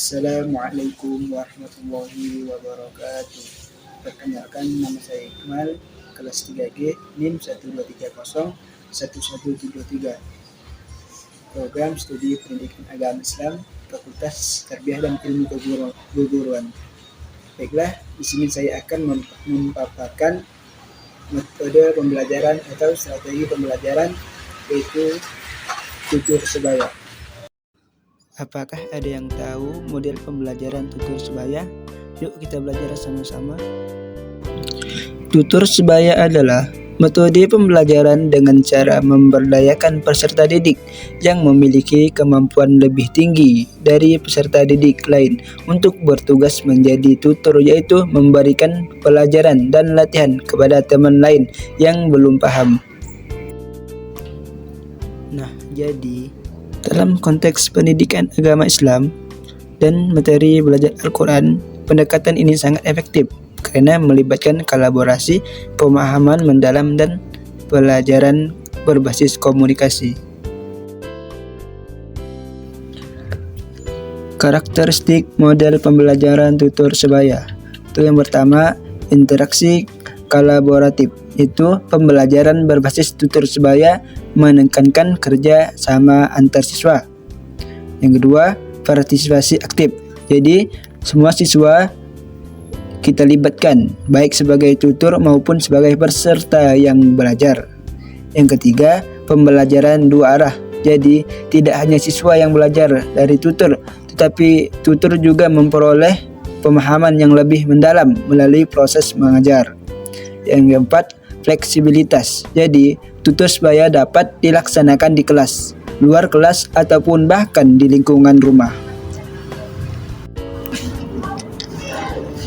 Assalamualaikum warahmatullahi wabarakatuh. Perkenalkan, nama saya Iqmal, kelas 3G, NIM 123011173. Program Studi Pendidikan Agama Islam, Fakultas Tarbiyah dan Ilmu Keguruan. Baiklah, di sini saya akan memaparkan metode pembelajaran atau strategi pembelajaran, yaitu tutur sebaya. Apakah ada yang tahu model pembelajaran tutur sebaya? Yuk kita belajar sama-sama. Tutur sebaya adalah metode pembelajaran dengan cara memberdayakan peserta didik yang memiliki kemampuan lebih tinggi dari peserta didik lain untuk bertugas menjadi tutor, yaitu memberikan pelajaran dan latihan kepada teman lain yang belum paham. Nah, jadi dalam konteks pendidikan agama Islam dan materi belajar Al-Quran, pendekatan ini sangat efektif karena melibatkan kolaborasi, pemahaman mendalam, dan pelajaran berbasis komunikasi. Karakteristik model pembelajaran tutur sebaya. Itu yang pertama, interaksi kolaboratif. Itu pembelajaran berbasis tutur sebaya menekankan kerja sama antar siswa. Yang kedua, partisipasi aktif. Jadi semua siswa kita libatkan, baik sebagai tutor maupun sebagai peserta yang belajar. Yang ketiga, pembelajaran dua arah. Jadi tidak hanya siswa yang belajar dari tutor, tetapi tutor juga memperoleh pemahaman yang lebih mendalam melalui proses mengajar. Yang keempat, fleksibilitas. Jadi tutur sebaya dapat dilaksanakan di kelas, luar kelas, ataupun bahkan di lingkungan rumah.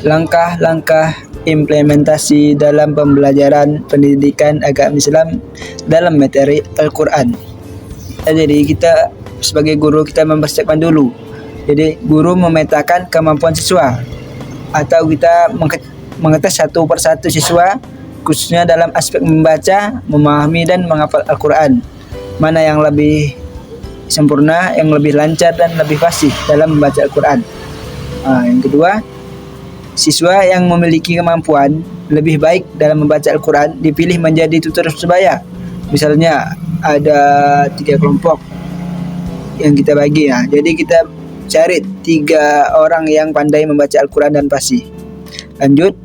Langkah-langkah implementasi dalam pembelajaran pendidikan agama Islam dalam materi Al-Quran. Jadi kita sebagai guru kita mempersiapkan dulu. Jadi guru memetakan kemampuan siswa, atau kita mengetes satu persatu siswa, khususnya dalam aspek membaca, memahami, dan menghafal Al-Quran. Mana yang lebih sempurna, yang lebih lancar, dan lebih fasih dalam membaca Al-Quran. Yang kedua, siswa yang memiliki kemampuan lebih baik dalam membaca Al-Quran dipilih menjadi tutor sebaya. Misalnya ada 3 kelompok yang kita bagi. Jadi kita cari 3 orang yang pandai membaca Al-Quran dan fasih. Lanjut,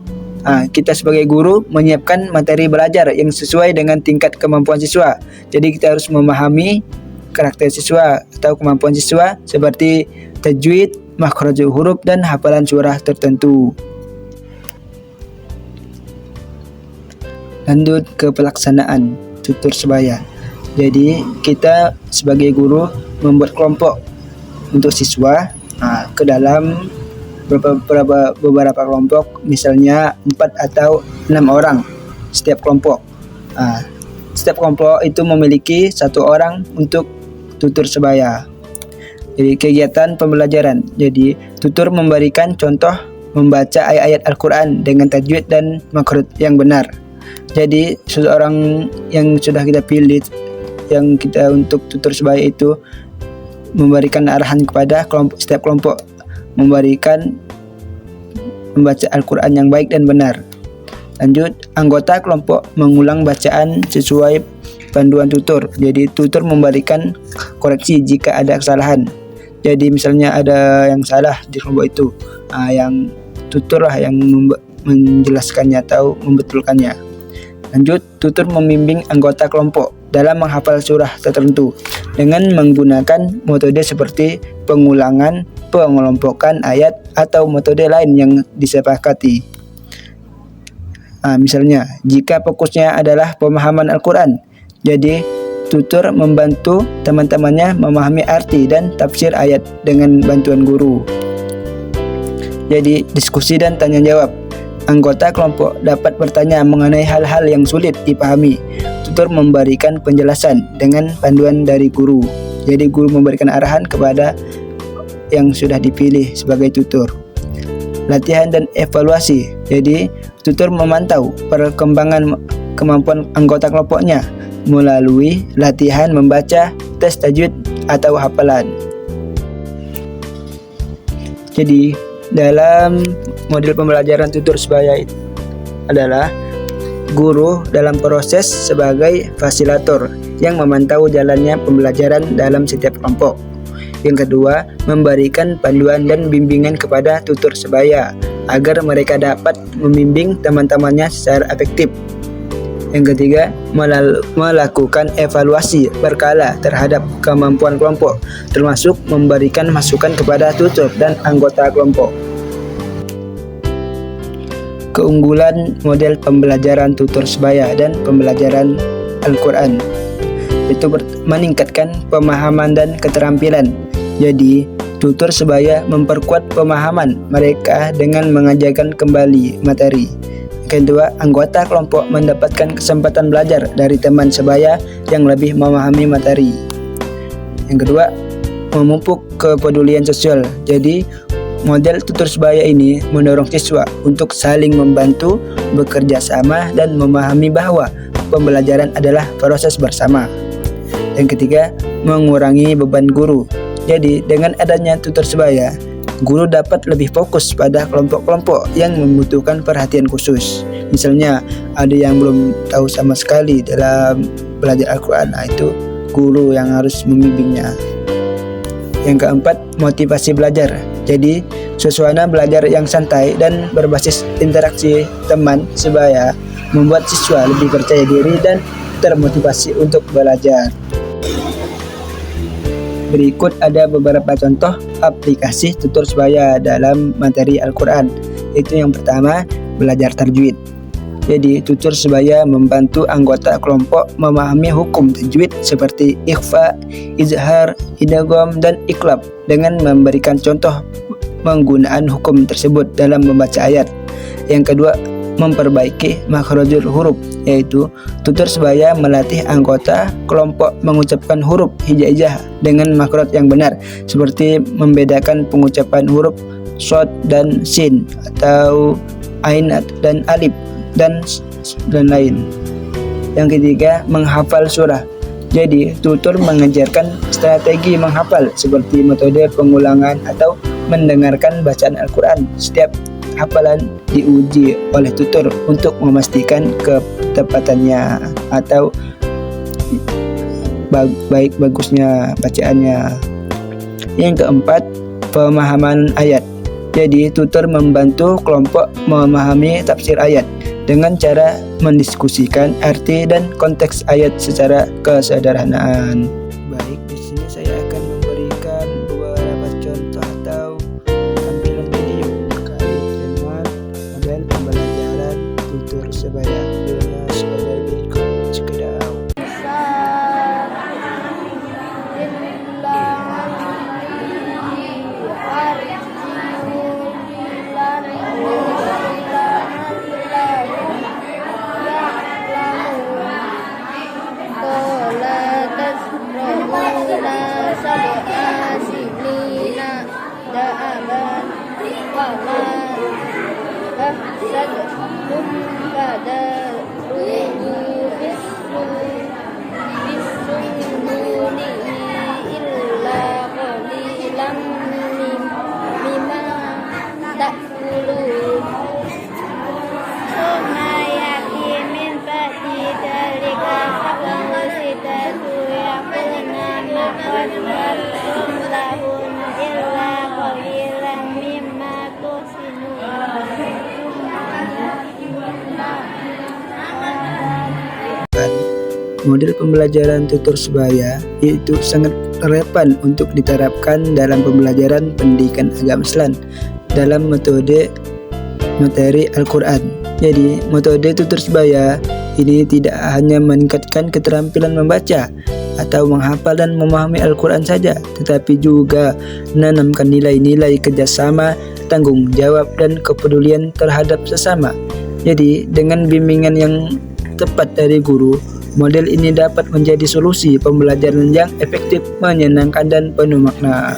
kita sebagai guru menyiapkan materi belajar yang sesuai dengan tingkat kemampuan siswa. Jadi kita harus memahami karakter siswa atau kemampuan siswa seperti tajwid, makhraj huruf, dan hafalan surah tertentu. Lanjut ke pelaksanaan tutur sebaya. Jadi kita sebagai guru membuat kelompok untuk siswa ke dalam beberapa kelompok, misalnya 4 atau 6 orang setiap kelompok. Setiap kelompok itu memiliki 1 orang untuk tutor sebaya. Jadi kegiatan pembelajaran. Jadi tutor memberikan contoh membaca ayat-ayat Al-Quran dengan tajwid dan makhraj yang benar. Jadi seseorang yang sudah kita pilih, yang kita untuk tutor sebaya itu memberikan arahan kepada setiap kelompok, memberikan membaca Al-Quran yang baik dan benar. Lanjut, anggota kelompok mengulang bacaan sesuai panduan tutor. Jadi tutor memberikan koreksi jika ada kesalahan. Jadi misalnya ada yang salah di kelompok itu, yang tutor lah yang menjelaskannya atau membetulkannya. Lanjut, tutor membimbing anggota kelompok dalam menghafal surah tertentu dengan menggunakan metode seperti pengulangan, pengelompokan ayat, atau metode lain yang disepakati. Misalnya, jika fokusnya adalah pemahaman Al-Quran, jadi tutor membantu teman-temannya memahami arti dan tafsir ayat dengan bantuan guru. Jadi diskusi dan tanya jawab. Anggota kelompok dapat bertanya mengenai hal-hal yang sulit dipahami. Tutor memberikan penjelasan dengan panduan dari guru. Jadi guru memberikan arahan kepada yang sudah dipilih sebagai tutor. Latihan dan evaluasi. Jadi tutor memantau perkembangan kemampuan anggota kelompoknya melalui latihan membaca, tes tajwid, atau hafalan. Jadi, dalam model pembelajaran tutor sebaya adalah guru dalam proses sebagai fasilitator yang memantau jalannya pembelajaran dalam setiap kelompok. Yang kedua, memberikan panduan dan bimbingan kepada tutor sebaya agar mereka dapat membimbing teman-temannya secara efektif. Yang ketiga, melakukan evaluasi berkala terhadap kemampuan kelompok, termasuk memberikan masukan kepada tutor dan anggota kelompok. Keunggulan model pembelajaran tutor sebaya dan pembelajaran Al-Quran itu meningkatkan pemahaman dan keterampilan. Jadi, tutor sebaya memperkuat pemahaman mereka dengan mengajarkan kembali materi. Kedua, anggota kelompok mendapatkan kesempatan belajar dari teman sebaya yang lebih memahami materi. Yang kedua, memupuk kepedulian sosial. Jadi, model tutor sebaya ini mendorong siswa untuk saling membantu, bekerja sama, dan memahami bahwa pembelajaran adalah proses bersama. Yang ketiga, mengurangi beban guru. Jadi, dengan adanya tutor sebaya, guru dapat lebih fokus pada kelompok-kelompok yang membutuhkan perhatian khusus. Misalnya, ada yang belum tahu sama sekali dalam belajar Al-Quran, itu guru yang harus membimbingnya. Yang keempat, motivasi belajar. Jadi, suasana belajar yang santai dan berbasis interaksi teman sebaya membuat siswa lebih percaya diri dan termotivasi untuk belajar. Berikut ada beberapa contoh aplikasi tutor sebaya dalam materi Al-Quran. Yaitu yang pertama, belajar tajwid. Jadi, tutor sebaya membantu anggota kelompok memahami hukum tajwid seperti ikhfa, izhar, idgham, dan iqlab dengan memberikan contoh penggunaan hukum tersebut dalam membaca ayat. Yang kedua, memperbaiki makhrajul huruf, yaitu tutor sebaya melatih anggota kelompok mengucapkan huruf hijaiyah dengan makhraj yang benar, seperti membedakan pengucapan huruf shad dan sin atau ain dan alif dan lain. Yang ketiga, menghafal surah. Jadi, tutor mengajarkan strategi menghafal seperti metode pengulangan atau mendengarkan bacaan Al-Quran. Setiap hafalan diuji oleh tutor untuk memastikan ketepatannya atau bagusnya bacaannya. Yang keempat, pemahaman ayat. Jadi, tutor membantu kelompok memahami tafsir ayat dengan cara mendiskusikan arti dan konteks ayat secara kesederhanaan. Baik, di sini saya akan memberikan beberapa contoh atau tampilan video terkait dengan model pembelajaran tutor sebaya. Videonya sebagai berikut. Check it out. Model pembelajaran tutor sebaya itu sangat relevan untuk diterapkan dalam pembelajaran pendidikan agama Islam dalam metode materi Al-Quran. Jadi, metode tutor sebaya ini tidak hanya meningkatkan keterampilan membaca atau menghafal dan memahami Al-Quran saja, tetapi juga menanamkan nilai-nilai kerjasama, tanggung jawab, dan kepedulian terhadap sesama. Jadi, dengan bimbingan yang tepat dari guru, model ini dapat menjadi solusi pembelajaran yang efektif, menyenangkan, dan penuh makna.